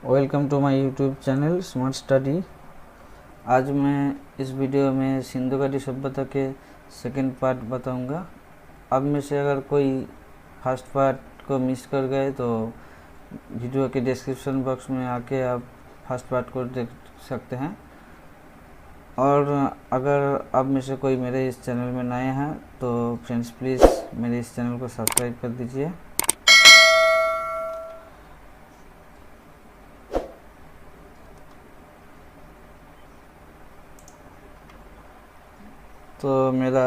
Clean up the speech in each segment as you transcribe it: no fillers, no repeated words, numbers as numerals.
Welcome to my YouTube channel Smart Study. आज मैं इस वीडियो में सिंधु घाटी सभ्यता के सेकंड पार्ट बताऊंगा। अब में से अगर कोई फर्स्ट पार्ट को मिस कर गए तो वीडियो के डिस्क्रिप्शन बॉक्स में आके आप फर्स्ट पार्ट को देख सकते हैं। और अगर अब में से कोई मेरे इस चैनल में नए हैं तो फ्रेंड्स प्लीज़ मेरे इस चैनल को सब्सक्राइब कर दीजिए। तो मेरा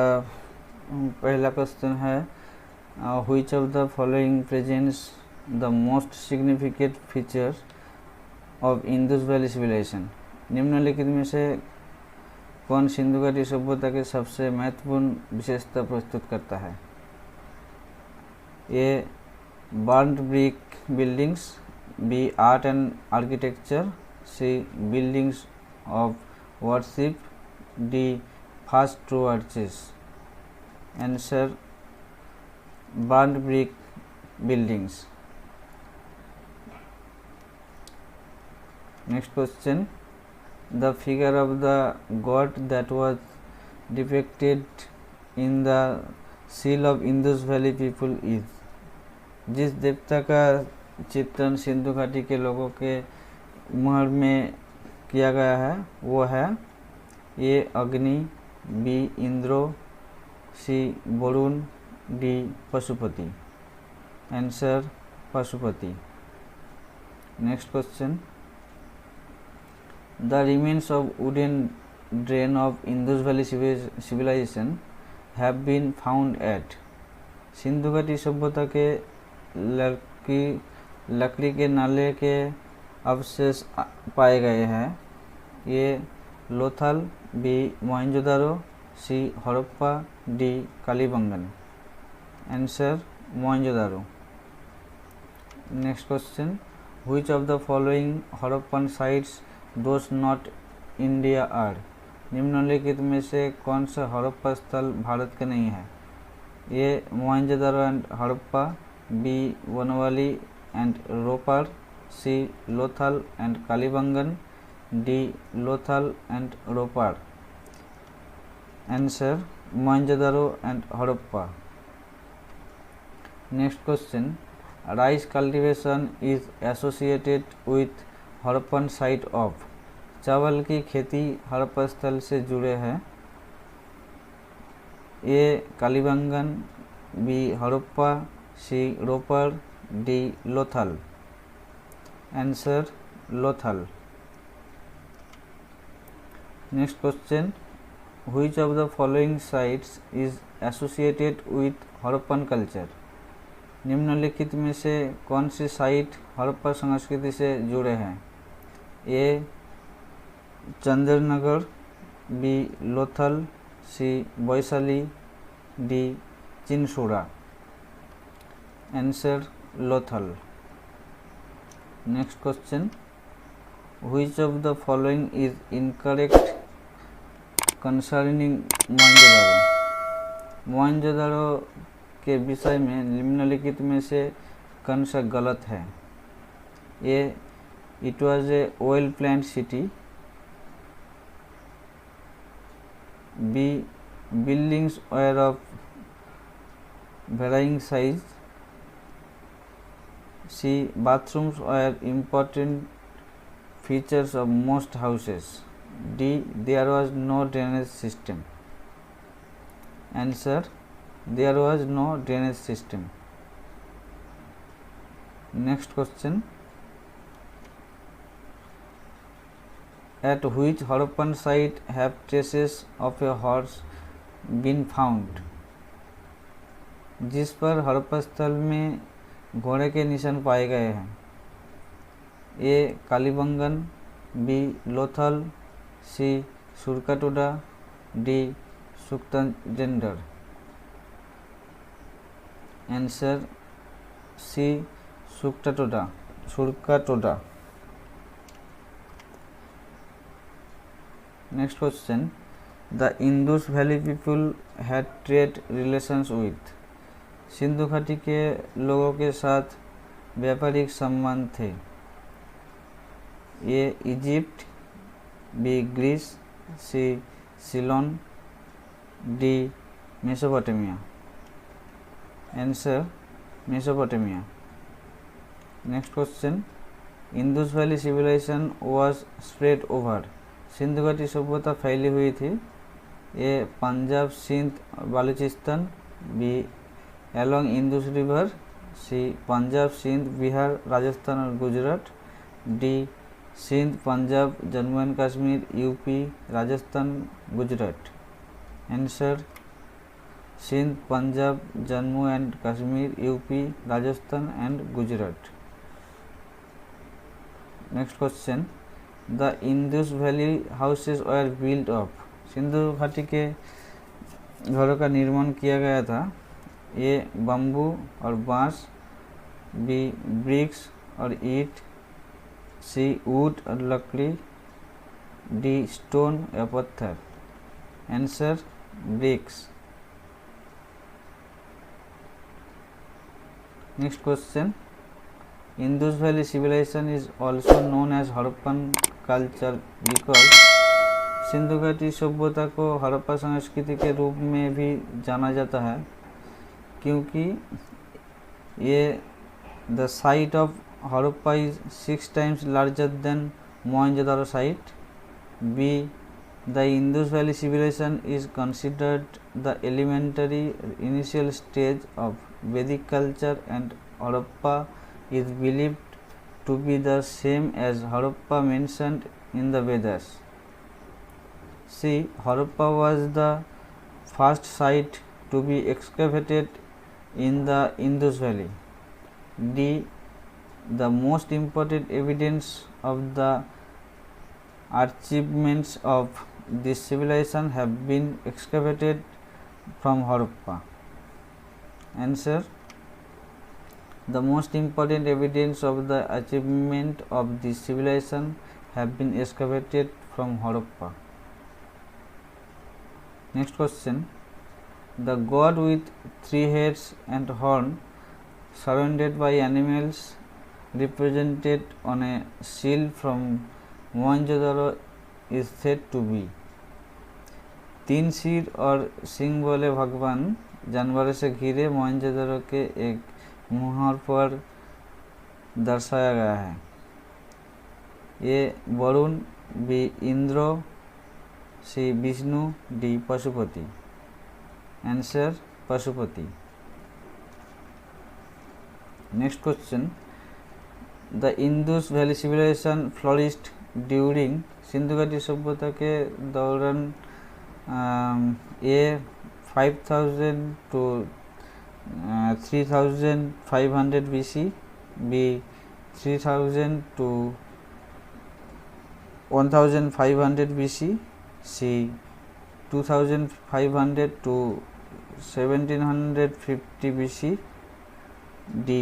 पहला क्वेश्चन है, which of the following presents the most significant feature of Indus valley civilization. निम्नलिखित में से कौन सिंधु घाटी सभ्यता के सबसे महत्वपूर्ण विशेषता प्रस्तुत करता है? A burned brick buildings, B art and architecture, C buildings of worship, D first true arches. Answer burned brick buildings. Next question, the figure of the god that was depicted in the seal of Indus Valley people is। जिस देवता का चित्रण सिंधु घाटी के लोगों के मुहर में किया गया है वो है A Agni, B Indra, C Varun, D Pashupati. Answer Pashupati. Next question, the remains of wooden drain of Indus valley civilisation have been found at. Sindhu घाटी सभ्यता के लकड़ी के नाले के अवशेष पाए गए हैं। A Lothal, B Mohenjodaro, C Harappa, D Kalibangan. Answer Mohenjodaro. Next question, which of the following Harappan sites does not India are. निम्नलिखित में से कौन सा हड़प्पा स्थल भारत के नहीं है? A Mohenjodaro and Harappa, B Banawali and Ropar, C Lothal and Kalibangan, D Lothal and Ropar. Answer Mohenjodaro and Harappa. Next question, rice cultivation is associated with Harappan site of. चावल की खेती हड़प्पा स्थल से जुड़े हैं। A Kalibangan, B Harappa, C Ropar, D Lothal. Answer Lothal. Next question, which of the following sites is associated with Harappan culture. निम्नलिखित में से कौन सी साइट हड़प्पा संस्कृति से जुड़े हैं? A Chandernagore, B Lothal, C Vaishali, D Chinsurah. Answer Lothal. Next question, which of the following is incorrect concerning Mohenjodaro. Mohenjodaro के विषय में निम्नलिखित में से कौन सा गलत है? A it was a well planned city, B buildings were of varying size, C bathrooms were important features of most houses, D there was no drainage system। Answer there was no drainage system। Next question, at which Harappan site have traces of a horse been found। जिस पर हड़प्पा स्थल में घोड़े के निशान पाए गए हैं। A Kalibangan, B Lothal, C Surkotada, D Sutkagendor. Answer C Surkotada. Next question, the Indus valley people had trade relations with. सिंधु घाटी के लोगों के साथ व्यापारिक संबंध थे। A Egypt, B Greece, C Ceylon, D Mesopotamia. Answer Mesopotamia. Next question, Indus valley civilisation was spread over. सिंधु घाटी सभ्यता फैली हुई थी। A Punjab, Sindh, Balochistan, B along Indus river, C Punjab, Sindh, Bihar, Rajasthan और Gujarat, D Sindh, Punjab, Jammu and Kashmir, UP, Rajasthan, Gujarat. Answer Sindh, Punjab, Jammu and Kashmir, UP, Rajasthan and Gujarat. Next question, the Indus Valley houses were built of. Sindhu घाटी के घरों का निर्माण किया गया था। ए बम्बू और बांस, बी ब्रिक्स और ईंट, सी वुड और लकड़ी, डी स्टोन या पत्थर। Answer bricks. Next question, Indus Valley civilization is also known as Harappan culture because Sindhu घाटी सभ्यता को हड़प्पा संस्कृति के रूप में भी जाना जाता है क्योंकि ये the site of Harappa is 6 times larger than Mohenjo-daro site. B. The Indus Valley civilization is considered the elementary initial stage of Vedic culture and Harappa is believed to be the same as Harappa mentioned in the Vedas. C. Harappa was the first site to be excavated in the Indus Valley. D. The most important evidence of the achievements of this civilization have been excavated from Harappa. Answer, the most important evidence of the achievement of this civilization have been excavated from Harappa. Next question, the god with 3 heads and horn surrounded by animals represented on a shield from Mohenjo-daro is said to be। 3 सिर और सिंह वाले भगवान जानवरों से घिरे मोहनजोदड़ो के एक मुहार पर दर्शाया गया है। A Varun, B Indra, C Vishnu, D Pashupati. Answer Pashupati. Next question, the Indus valley civilisation flourished during. सिंधु घाटी सभ्यता के दौरान ए 5000 to 3500 BC, B 3000 to 1500 BC, C 2500 to 1750 BC, D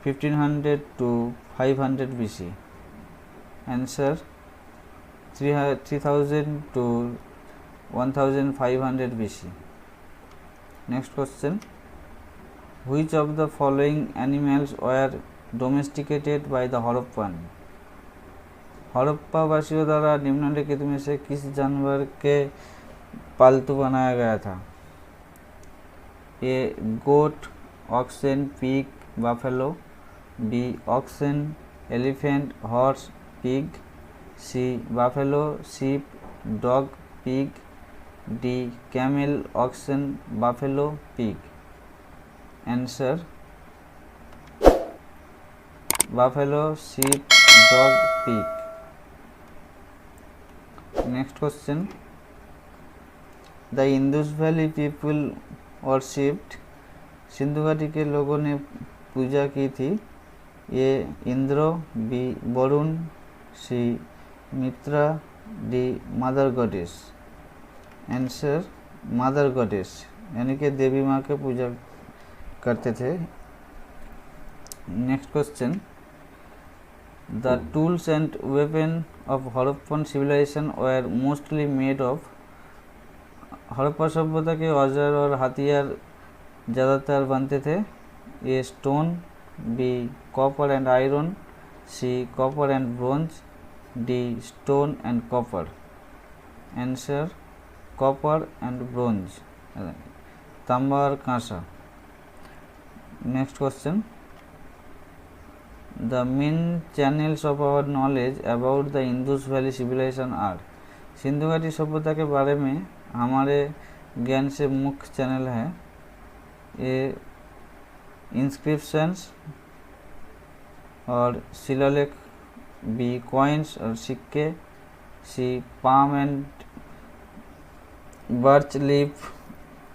1500 to 500 BC। Answer 3000 to 1500 BC। Next question, which of the following animals were domesticated by the Harappan? Harappa वासियों द्वारा निम्नलिखित में से किस जानवर के पालतू बनाया गया था? A goat, oxen, pig, buffalo, B oxen, elephant, horse, pig, C buffalo, sheep, dog, pig, D camel, oxen, buffalo, pig. Answer buffalo, sheep, dog, pig. Next question, the Indus valley people worshipped. सिंधु घाटी के लोगों ने पूजा की थी। A Indra, B Varun, C Mitra, D mother goddess. Answer mother goddess, यानी कि देवी माँ के पूजा करते थे। Next question, the tools and weapon of Harappan civilization were mostly made of. Harappa सभ्यता के औजार और हथियार ज़्यादातर बनते थे। A stone, B copper and iron, C copper and bronze, D. Stone and copper. Answer copper and bronze. तांबा और कांसा. Next question. The main channels of our knowledge about the Indus Valley civilization are. Sindhu घाटी सभ्यता के बारे में हमारे ज्ञान से मुख्य चैनल है ये इंस्क्रिप्शंस और शिलालेख, बी कॉइन्स और सिक्के, C palm and birch leaf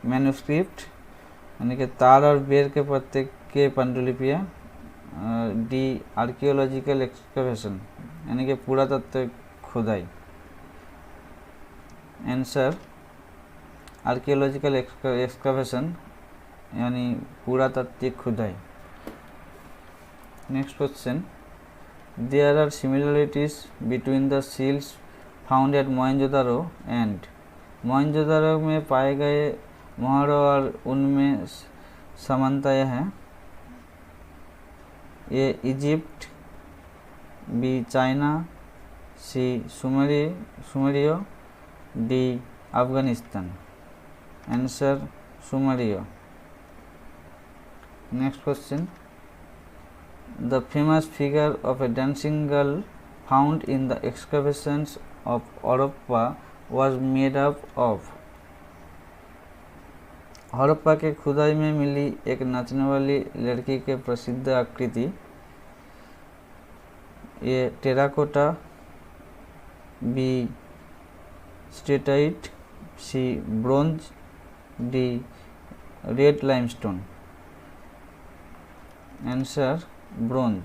manuscript यानी कि ताड़ और बेर के पत्ते के पांडुलिपियाँ, डी आर्कियोलॉजिकल एक्सकवेशन यानी कि पुरातत्व खुदाई. आंसर आर्कियोलॉजिकल एक्सकवेशन यानी पुरातात्विक खुदाई. Next question. There are similarities between the seals found at Mohenjodaro and. Mohenjodaro में पाए गए मोहरों और उनमें समानताएं हैं. A Egypt, b China, c Sumeria, d Afghanistan. Answer Sumeria. Next question. The famous figure of a dancing girl found in the excavations of Harappa was made up of. Harappa के खुदाई में मिली एक नाचने वाली लड़की के प्रसिद्ध आकृति, A terracotta, B steatite, C bronze, D red limestone. Answer bronze.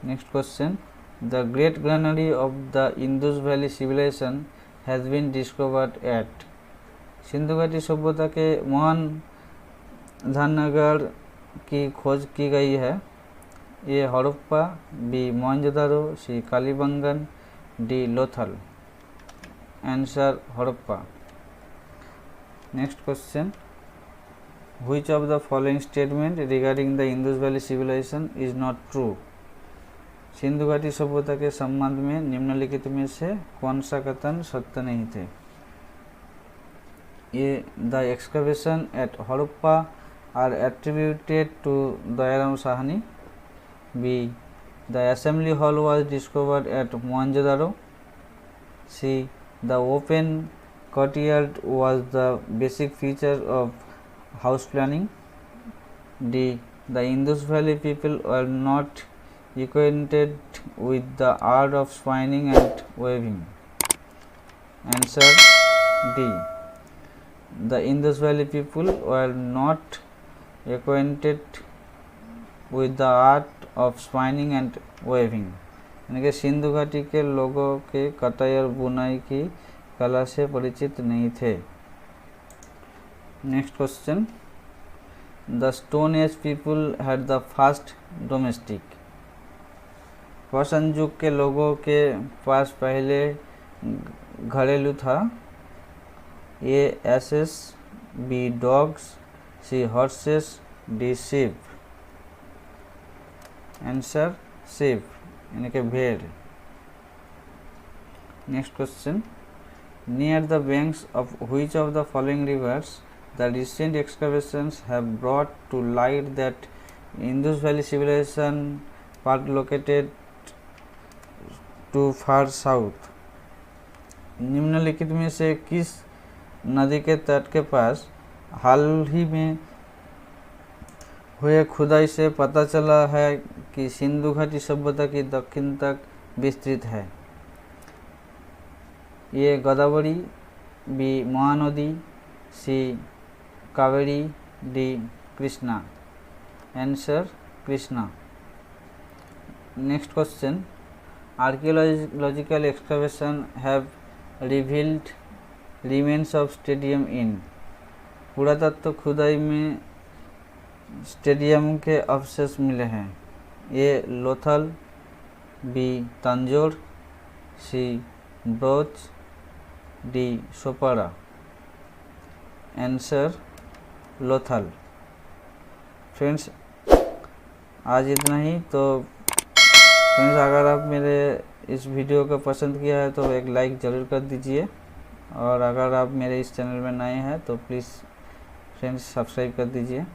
Next question. The great granary of the Indus valley civilization has been discovered at. Sindhu घाटी सभ्यता के महान धान्यागार की खोज की गई है. A Harappa, B Mohenjodaro, C Kalibangan, D Lothal. Answer Harappa. Next question. Which of the following statement regarding the Indus valley civilization is not true. Sindhu घाटी सभ्यता के संबंध में निम्नलिखित में से कौन सा कथन सत्य नहीं थे. A the excavation at Harappa are attributed to Dayaram Sahni, b the assembly hall was discovered at Mohenjodaro, c the open courtyard was the basic feature of house planning, D the Indus Valley people were not acquainted with the art of spinning and weaving. Answer D. The Indus Valley people were not acquainted with the art of spinning and weaving. यानी कि सिंधु घाटी के लोगों के कटाई और बुनाई की कला से परिचित नहीं थे. Next question. The stone age people had the first domestic. पाषाण युग के लोगों के पास पहले घरेलू था. A asses, b dogs, c horses, d sheep. Answer sheep यानी कि भेड़. Next question. Near the banks of which of the following rivers the recent excavations have brought to light that Indus Valley civilization part located to far south. निम्नलिखित में से किस नदी के तट के पास हाल ही में हुए खुदाई से पता चला है कि सिंधु घाटी सभ्यता की दक्षिण तक विस्तृत है. A Godavari, b Mahanadi, c Kaveri, d Krishna. Answer Krishna. Next question. Archaeological excavation have revealed remains of stadium in. पुरातत्व खुदाई में स्टेडियम के अवशेष मिले हैं. A Lothal, b Tanjore, c Broach, d Sopara. Answer Lothal. Friends आज इतना ही. तो फ्रेंड्स, अगर आप मेरे इस वीडियो को पसंद किया है तो एक लाइक ज़रूर कर दीजिए, और अगर आप मेरे इस चैनल में नए हैं तो प्लीज़ फ्रेंड्स सब्सक्राइब कर दीजिए।